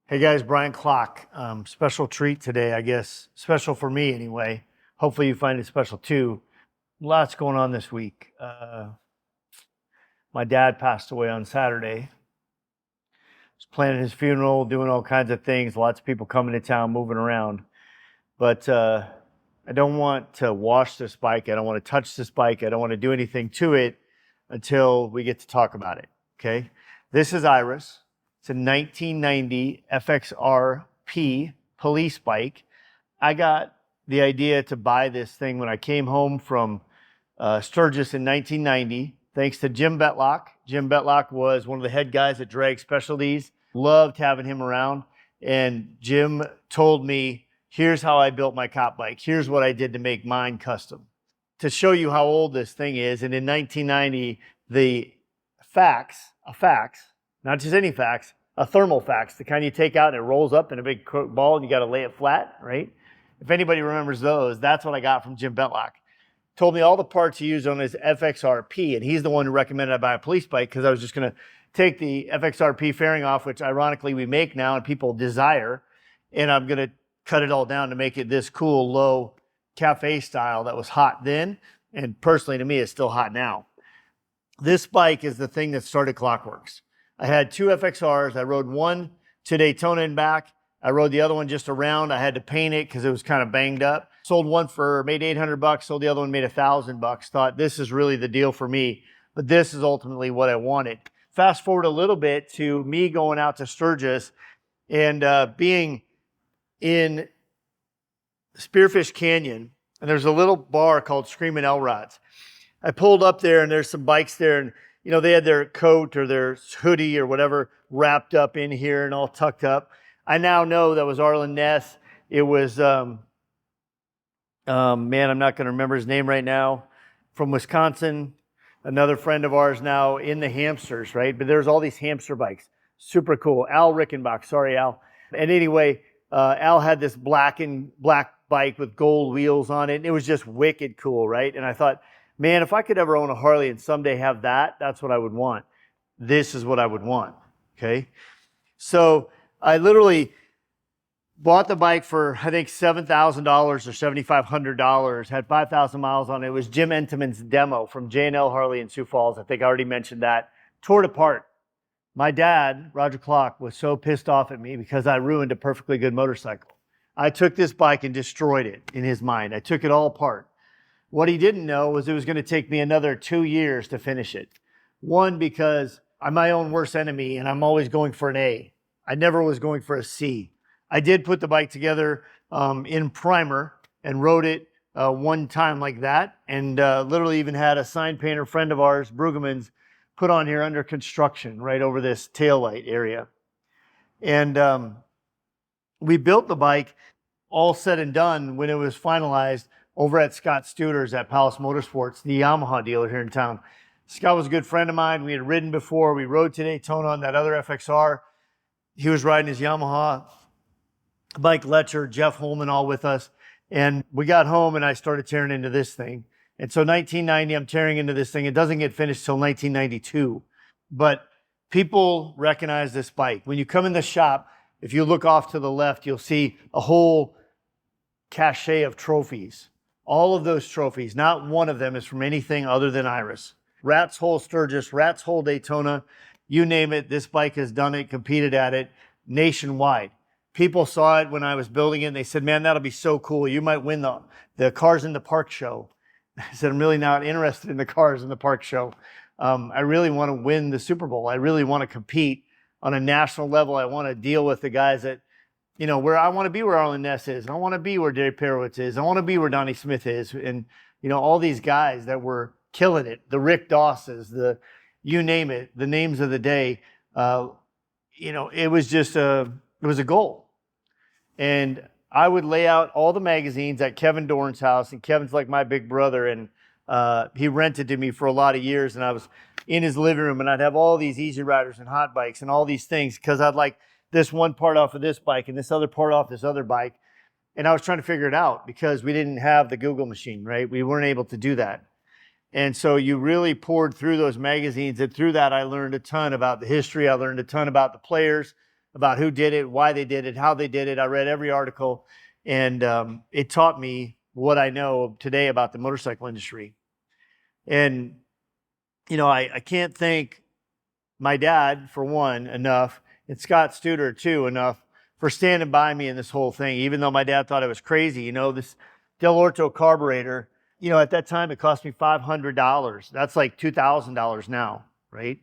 Hey guys, Brian Klock. Special treat today, I guess. Special for me anyway. Hopefully you find it special too. Lots going on this week. My dad passed away on Saturday. Was planning his funeral, doing all kinds of things. Lots of people coming to town, moving around. But I don't want to wash this bike. I don't want to touch this bike. I don't want to do anything to it until we get to talk about it. Okay? This is Iris. It's a 1990 FXR-P police bike. I got the idea to buy this thing when I came home from Sturgis in 1990, thanks to Jim Betlock. Jim Betlock was one of the head guys at Drag Specialties. Loved having him around. And Jim told me, here's how I built my cop bike. Here's what I did to make mine custom. To show you how old this thing is, and in 1990, the a fax, not just any fax, a thermal fax, the kind you take out and it rolls up in a big ball and you got to lay it flat, right? If anybody remembers those, that's what I got from Jim Betlock. Told me all the parts he used on his FXR-P, and he's the one who recommended I buy a police bike because I was just going to take the FXR-P fairing off, which ironically we make now and people desire, and I'm going to cut it all down to make it this cool, low cafe style that was hot then, and personally to me is still hot now. This bike is the thing that started Klock Werks. I had two FXRs. I rode one to Daytona and back. I rode the other one just around. I had to paint it because it was kind of banged up. Sold one for, made $800, sold the other one, made $1,000. Thought this is really the deal for me, but this is ultimately what I wanted. Fast forward a little bit to me going out to Sturgis and being in Spearfish Canyon, and there's a little bar called Screamin' Elrod's. I pulled up there and there's some bikes there, and you know, they had their coat or their hoodie or whatever wrapped up in here and all tucked up. I now know that was Arlen Ness. It was, man, I'm not going to remember his name right now, from Wisconsin, another friend of ours now in the hamsters, right? But there's all these hamster bikes. Super cool. Al Rickenbach. Sorry, Al. And anyway, Al had this black bike with gold wheels on it. And it was just wicked cool, right? And I thought, man, if I could ever own a Harley and someday have that, that's what I would want. This is what I would want, okay? So I literally bought the bike for, I think, $7,000 or $7,500, had 5,000 miles on it. It was Jim Entenmann's demo from J&L Harley in Sioux Falls. I think I already mentioned that. Tore it apart. My dad, Roger Klock, was so pissed off at me because I ruined a perfectly good motorcycle. I took this bike and destroyed it in his mind. I took it all apart. What he didn't know was it was going to take me another 2 years to finish it. One, because I'm my own worst enemy and I'm always going for an A. I never was going for a C. I did put the bike together in primer and rode it one time like that, and literally even had a sign painter friend of ours, Brueggemann's, put on here under construction right over this taillight area. And we built the bike all said and done when it was finalized over at Scott Studer's at Palace Motorsports, the Yamaha dealer here in town. Scott was a good friend of mine. We had ridden before. We rode to Daytona on that other FXR. He was riding his Yamaha. Mike Letcher, Jeff Holman, all with us. And we got home and I started tearing into this thing. And so 1990, I'm tearing into this thing. It doesn't get finished till 1992. But people recognize this bike. When you come in the shop, if you look off to the left, you'll see a whole cache of trophies. All of those trophies, not one of them is from anything other than Iris. Rat's Hole Sturgis, Rat's Hole Daytona, you name it, this bike has done it, competed at it nationwide. People saw it when I was building it and they said, man, that'll be so cool. You might win the Cars in the Park show. I said, I'm really not interested in the Cars in the Park show. I really want to win the Super Bowl. I really want to compete on a national level. I want to deal with the guys that, you know, where I want to be where Arlen Ness is. I want to be where Dave Perowitz is. I want to be where Donnie Smith is. And, you know, all these guys that were killing it, the Rick Dosses, the, you name it, the names of the day, you know, it was just it was a goal. And I would lay out all the magazines at Kevin Dorn's house, and Kevin's like my big brother, and he rented to me for a lot of years, and I was in his living room, and I'd have all these Easy Riders and hot bikes and all these things because I'd like this one part off of this bike and this other part off this other bike. And I was trying to figure it out because we didn't have the Google machine, right? We weren't able to do that. And so you really poured through those magazines, and through that I learned a ton about the history. I learned a ton about the players, about who did it, why they did it, how they did it. I read every article, and it taught me what I know today about the motorcycle industry. And, you know, I can't thank my dad, for one, enough, and Scott Studer, too, enough for standing by me in this whole thing, even though my dad thought it was crazy. You know, this Del Orto carburetor, you know, at that time, it cost me $500. That's like $2,000 now, right?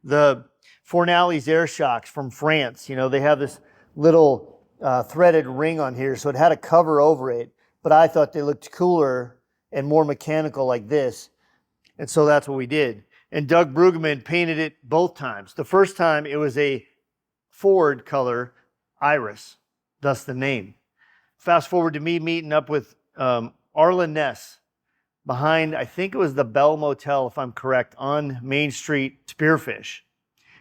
The Fornali's air shocks from France, you know, they have this little threaded ring on here, so it had a cover over it, but I thought they looked cooler and more mechanical like this, and so that's what we did. And Doug Brueggemann painted it both times. The first time, it was a Ford color, Iris, thus the name. Fast forward to me meeting up with Arlen Ness behind, I think it was the Bell Motel, if I'm correct, on Main Street, Spearfish.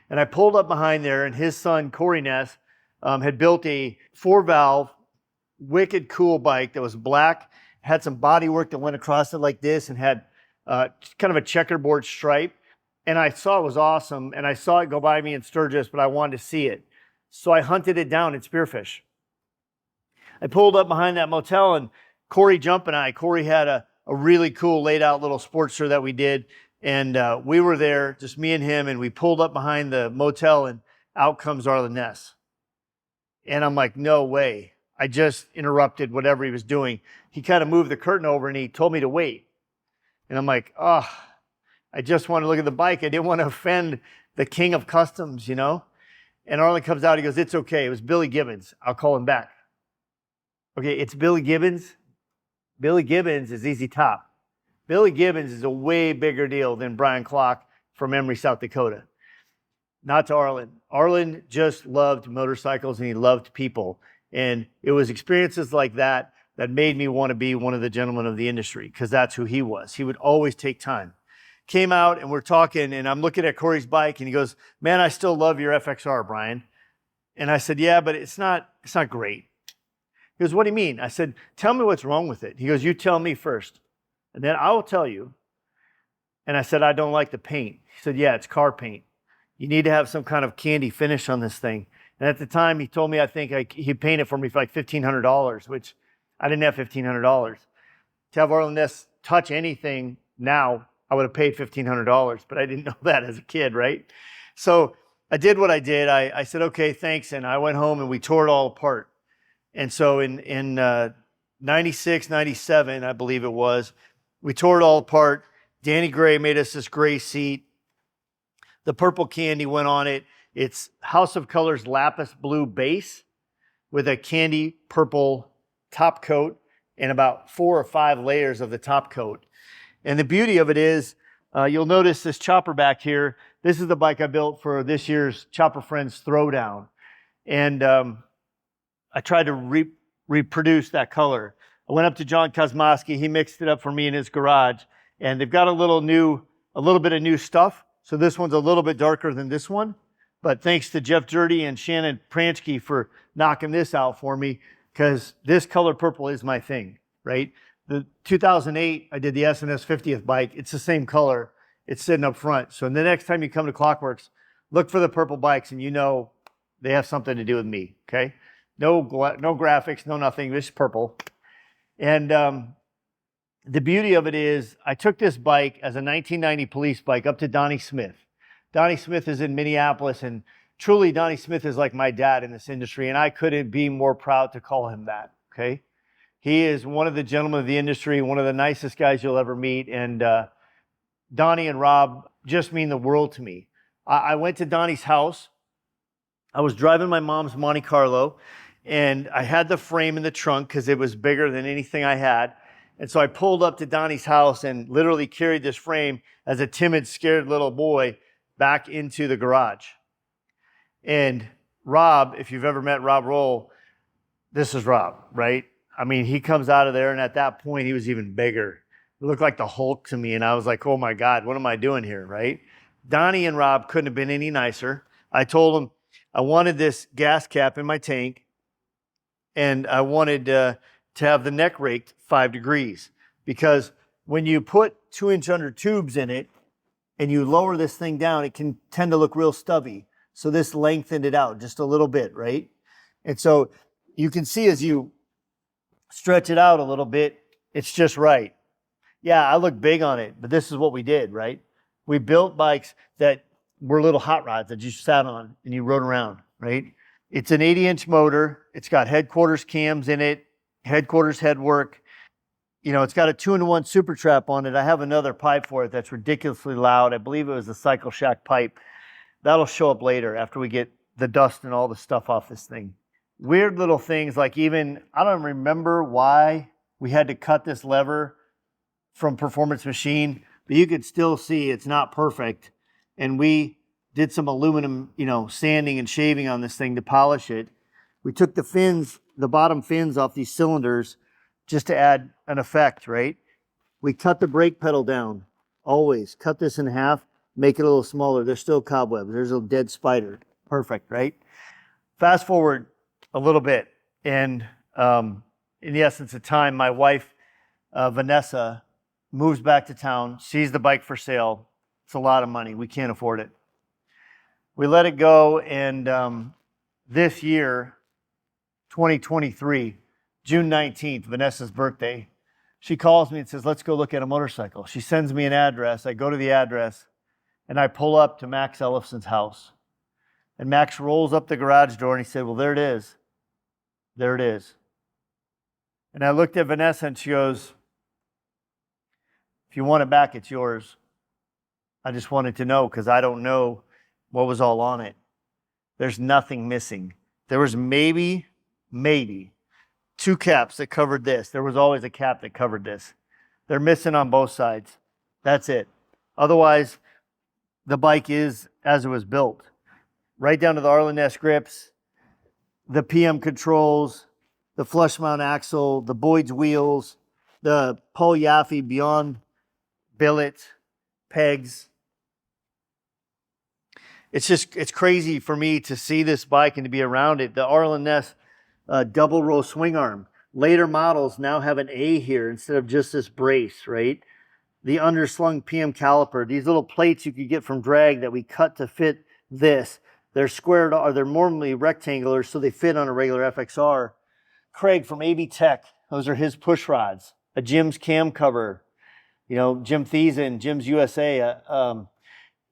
And I pulled up behind there, and his son, Corey Ness, had built a 4-valve, wicked cool bike that was black, had some body work that went across it like this, and had kind of a checkerboard stripe. And I saw it was awesome, and I saw it go by me in Sturgis, but I wanted to see it. So I hunted it down in Spearfish. I pulled up behind that motel, and Corey Corey had a really cool laid out little Sportster that we did. And we were there, just me and him, and we pulled up behind the motel, and out comes Arlen Ness. And I'm like, no way. I just interrupted whatever he was doing. He kind of moved the curtain over, and he told me to wait. And I'm like, oh, I just want to look at the bike. I didn't want to offend the king of customs, you know? And Arlen comes out, he goes, it's okay. It was Billy Gibbons. I'll call him back. Okay, it's Billy Gibbons. Billy Gibbons is Easy Top. Billy Gibbons is a way bigger deal than Brian Klock from Emory, South Dakota. Not to Arlen. Arlen just loved motorcycles, and he loved people. And it was experiences like that that made me want to be one of the gentlemen of the industry, because that's who he was. He would always take time. Came out, and we're talking, and I'm looking at Corey's bike, and he goes, man, I still love your FXR, Brian. And I said, yeah, but it's not great. He goes, what do you mean? I said, tell me what's wrong with it. He goes, you tell me first, and then I will tell you. And I said, I don't like the paint. He said, yeah, it's car paint. You need to have some kind of candy finish on this thing. And at the time, he told me, I think he painted for me for like $1,500, which I didn't have $1,500. To have Arlen Ness touch anything now, I would have paid $1,500, but I didn't know that as a kid, right? So I did what I did. I said, okay, thanks. And I went home, and we tore it all apart. And so in 96, 97, I believe it was, we tore it all apart. Danny Gray made us this gray seat. The purple candy went on it. It's House of Colors lapis blue base with a candy purple top coat and about 4 or 5 layers of the top coat. And the beauty of it is, you'll notice this chopper back here. This is the bike I built for this year's Chopper Friends Throwdown. And I tried to reproduce that color. I went up to John Kosmowski. He mixed it up for me in his garage. And they've got a little bit of new stuff. So this one's a little bit darker than this one. But thanks to Jeff Dirty and Shannon Pransky for knocking this out for me, because this color purple is my thing, right? The 2008, I did the SNS 50th bike. It's the same color. It's sitting up front. So the next time you come to Klock Werks, look for the purple bikes, and you know they have something to do with me, okay? No graphics, no nothing, just purple. And the beauty of it is, I took this bike as a 1990 police bike up to Donnie Smith. Donnie Smith is in Minneapolis, and truly Donnie Smith is like my dad in this industry, and I couldn't be more proud to call him that, okay? He is one of the gentlemen of the industry, one of the nicest guys you'll ever meet, and Donnie and Rob just mean the world to me. I went to Donnie's house. I was driving my mom's Monte Carlo, and I had the frame in the trunk because it was bigger than anything I had. And so I pulled up to Donnie's house and literally carried this frame as a timid, scared little boy back into the garage. And Rob, if you've ever met Rob Roll, this is Rob, right? I mean, he comes out of there, and at that point, he was even bigger. It looked like the Hulk to me, and I was like, oh my God, what am I doing here, right? Donnie and Rob couldn't have been any nicer. I told them I wanted this gas cap in my tank, and I wanted to have the neck raked 5 degrees, because when you put 2-inch under tubes in it and you lower this thing down, it can tend to look real stubby. So this lengthened it out just a little bit, right? And so you can see as you stretch it out a little bit, it's just right. Yeah, I look big on it, but this is what we did, right? We built bikes that were little hot rods that you sat on and you rode around, right? It's an 80-inch motor. It's got headquarters cams in it, headquarters headwork. You know, it's got a 2-in-1 super trap on it. I have another pipe for it that's ridiculously loud. I believe it was a Cycle Shack pipe. That'll show up later after we get the dust and all the stuff off this thing. Weird little things like even, I don't remember why we had to cut this lever from Performance Machine, but you could still see it's not perfect. And we did some aluminum, you know, sanding and shaving on this thing to polish it. We took the fins, the bottom fins off these cylinders just to add an effect, right? We cut the brake pedal down, always. Cut this in half, make it a little smaller. There's still cobwebs. There's a dead spider. Perfect, right? Fast forward a little bit, and in the essence of time, my wife, Vanessa, moves back to town, sees the bike for sale. It's a lot of money. We can't afford it. We let it go, and this year, 2023, June 19th, Vanessa's birthday, she calls me and says, let's go look at a motorcycle. She sends me an address. I go to the address, and I pull up to Max Ellefson's house. And Max rolls up the garage door, and he said, well, there it is. There it is. And I looked at Vanessa, and she goes, if you want it back, it's yours. I just wanted to know because I don't know what was all on it. There's nothing missing. There was maybe 2 caps that covered this. There was always a cap that covered this. They're missing on both sides. That's it. Otherwise, the bike is as it was built. Right down to the Arlen Ness grips, the PM controls, the flush mount axle, the Boyd's wheels, the Paul Yaffe Beyond billet, pegs. It's crazy for me to see this bike and to be around it. The Arlen Ness double row swing arm. Later models now have an A here instead of just this brace, right? The underslung PM caliper. These little plates you could get from drag that we cut to fit this. They're squared, or they're normally rectangular, so they fit on a regular FXR. Craig from AB Tech, those are his push rods. A Jim's cam cover, you know, Jim Thiessen, Jim's USA.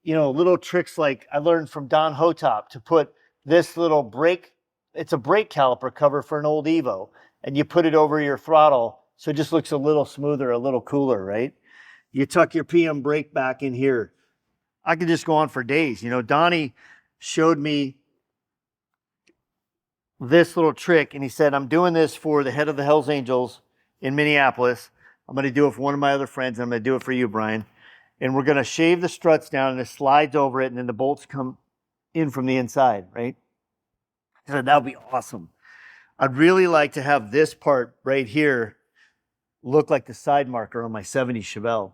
You know, little tricks like I learned from Don Hotop to put this little brake, it's a brake caliper cover for an old Evo, and you put it over your throttle so it just looks a little smoother, a little cooler, right? You tuck your PM brake back in here. I could just go on for days. You know, Donnie showed me this little trick, and he said, I'm doing this for the head of the Hells Angels in Minneapolis. I'm going to do it for one of my other friends, and I'm going to do it for you, Brian. And we're going to shave the struts down, and it slides over it, and then the bolts come in from the inside, right? I said, that would be awesome. I'd really like to have this part right here look like the side marker on my 70 Chevelle.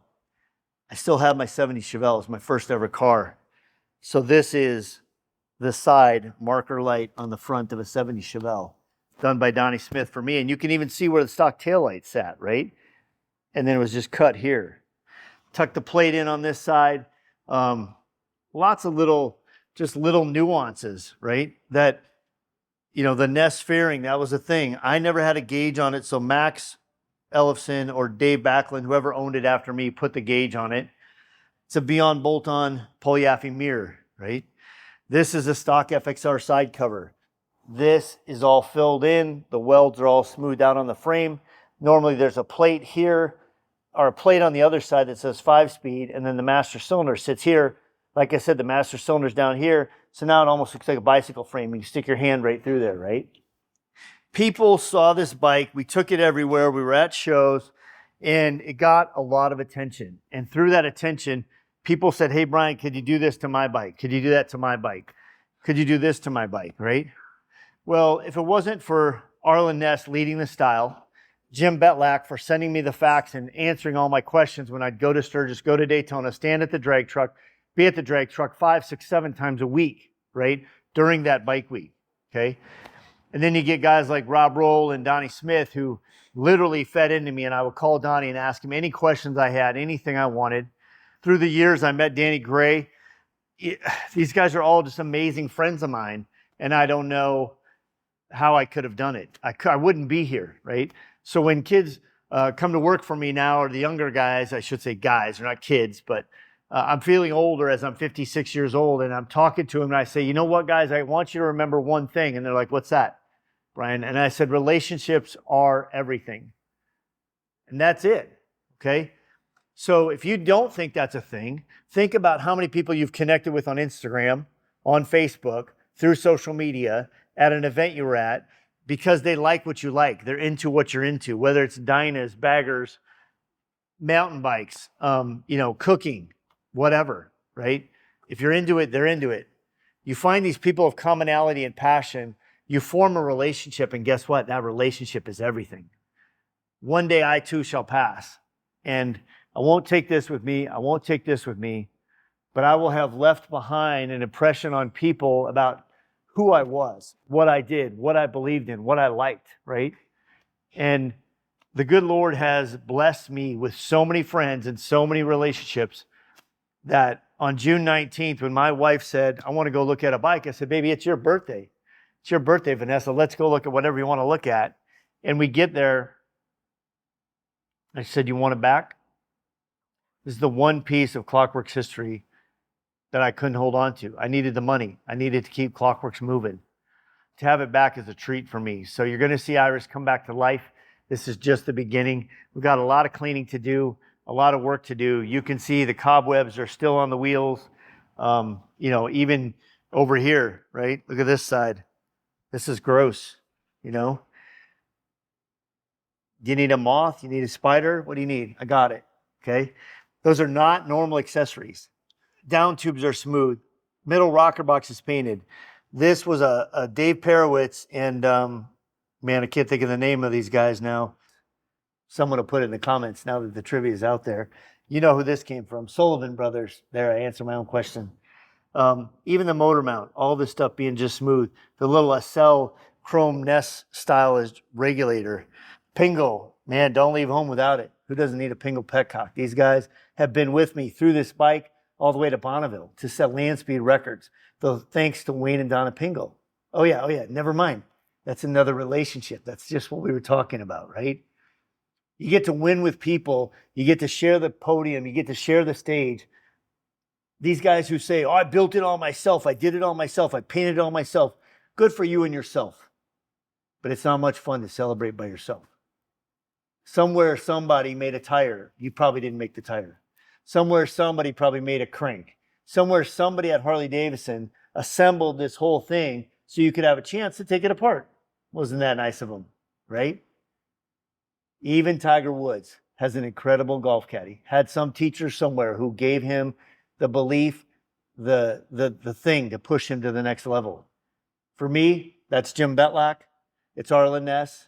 I still have my 70 Chevelle. It's my first ever car. So this is the side marker light on the front of a 70 Chevelle, done by Donnie Smith for me. And you can even see where the stock taillight sat, right? And then it was just cut here. Tuck the plate in on this side. Lots of little nuances, right? That, you know, the Ness fairing, that was a thing. I never had a gauge on it, so Max Ellefson or Dave Backlund, whoever owned it after me, put the gauge on it. It's a Beyond bolt-on Paul Yaffe mirror, right? This is a stock FXR side cover. This is all filled in. The welds are all smoothed out on the frame. Normally there's a plate here, or a plate on the other side that says 5-speed, and then the master cylinder sits here. Like I said, the master cylinder's down here, so now it almost looks like a bicycle frame. You can stick your hand right through there, right? People saw this bike. We took it everywhere. We were at shows, and it got a lot of attention. And through that attention, people said, hey, Brian, could you do this to my bike? Could you do that to my bike? Could you do this to my bike, right? Well, if it wasn't for Arlen Ness leading the style, Jim Betlack for sending me the facts and answering all my questions when I'd go to Sturgis, go to Daytona, stand at the drag truck, be at the drag truck 5, 6, 7 times a week, right? During that bike week, okay? And then you get guys like Rob Roll and Donnie Smith who literally fed into me, and I would call Donnie and ask him any questions I had, anything I wanted. Through the years, I met Danny Gray. these guys are all just amazing friends of mine, and I don't know how I could have done it. I wouldn't be here, right? So when kids come to work for me now, or the younger guys, I should say guys, they're not kids, but I'm feeling older as I'm 56 years old, and I'm talking to them, and I say, you know what, guys, I want you to remember one thing. And they're like, what's that, Brian? And I said, relationships are everything. And that's it, okay? So if you don't think that's a thing, think about how many people you've connected with on Instagram, on Facebook, through social media, at an event you were at, because they like what you like. They're into what you're into, whether it's diners, baggers, mountain bikes, cooking, whatever, right? If you're into it, they're into it. You find these people of commonality and passion, you form a relationship, and guess what? That relationship is everything. One day I too shall pass, and I won't take this with me. I won't take this with me, but I will have left behind an impression on people about who I was, what I did, what I believed in, what I liked, right? And the good Lord has blessed me with so many friends and so many relationships that on June 19th, when my wife said, I want to go look at a bike, I said, baby, it's your birthday. It's your birthday, Vanessa. Let's go look at whatever you want to look at. And we get there. I said, you want it back? This is the one piece of Klock Werks history that I couldn't hold on to. I needed the money. I needed to keep Klock Werks moving. To have it back is a treat for me. So you're going to see Iris come back to life. This is just the beginning. We've got a lot of cleaning to do, a lot of work to do. You can see the cobwebs are still on the wheels. Even over here, right? Look at this side. This is gross, Do you need a moth? You need a spider? What do you need? I got it, okay? Those are not normal accessories. Down tubes are smooth. Middle rocker box is painted. This was a Dave Perowitz, and man, I can't think of the name of these guys now. Someone will put it in the comments now that the trivia is out there. You know who this came from. Sullivan Brothers. There, I answered my own question. Even the motor mount, all this stuff being just smooth. The little Accel chrome Ness stylized regulator. Pingle, man, don't leave home without it. Who doesn't need a Pingle petcock? These guys have been with me through this bike all the way to Bonneville to set land speed records. Thanks to Wayne and Donna Pingle. Oh yeah, never mind. That's another relationship. That's just what we were talking about, right? You get to win with people. You get to share the podium. You get to share the stage. These guys who say, oh, I built it all myself. I did it all myself. I painted it all myself. Good for you and yourself. But it's not much fun to celebrate by yourself. Somewhere somebody made a tire. You probably didn't make the tire. Somewhere somebody probably made a crank. Somewhere somebody at Harley Davidson assembled this whole thing so you could have a chance to take it apart. Wasn't that nice of them, right? Even Tiger Woods has an incredible golf caddy. Had some teacher somewhere who gave him the belief, the thing to push him to the next level. For me, that's Jim Betlack. It's Arlen Ness.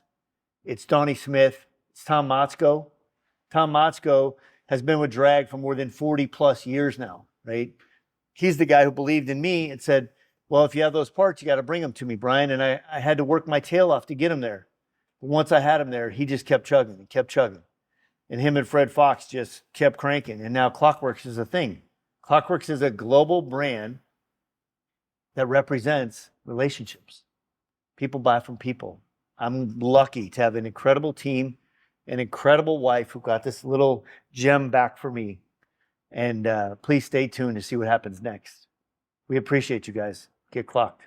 It's Donnie Smith. It's Tom Motzko. Tom Motzko has been with drag for more than 40 plus years now, right? He's the guy who believed in me and said, well, if you have those parts, you got to bring them to me, Brian. And I had to work my tail off to get them there. But once I had him there, he just kept chugging and kept chugging. And him and Fred Fox just kept cranking. And now Klock Werks is a thing. Klock Werks is a global brand that represents relationships. People buy from people. I'm lucky to have an incredible team, an incredible wife who got this little gem back for me. And please stay tuned to see what happens next. We appreciate you guys. Get clocked.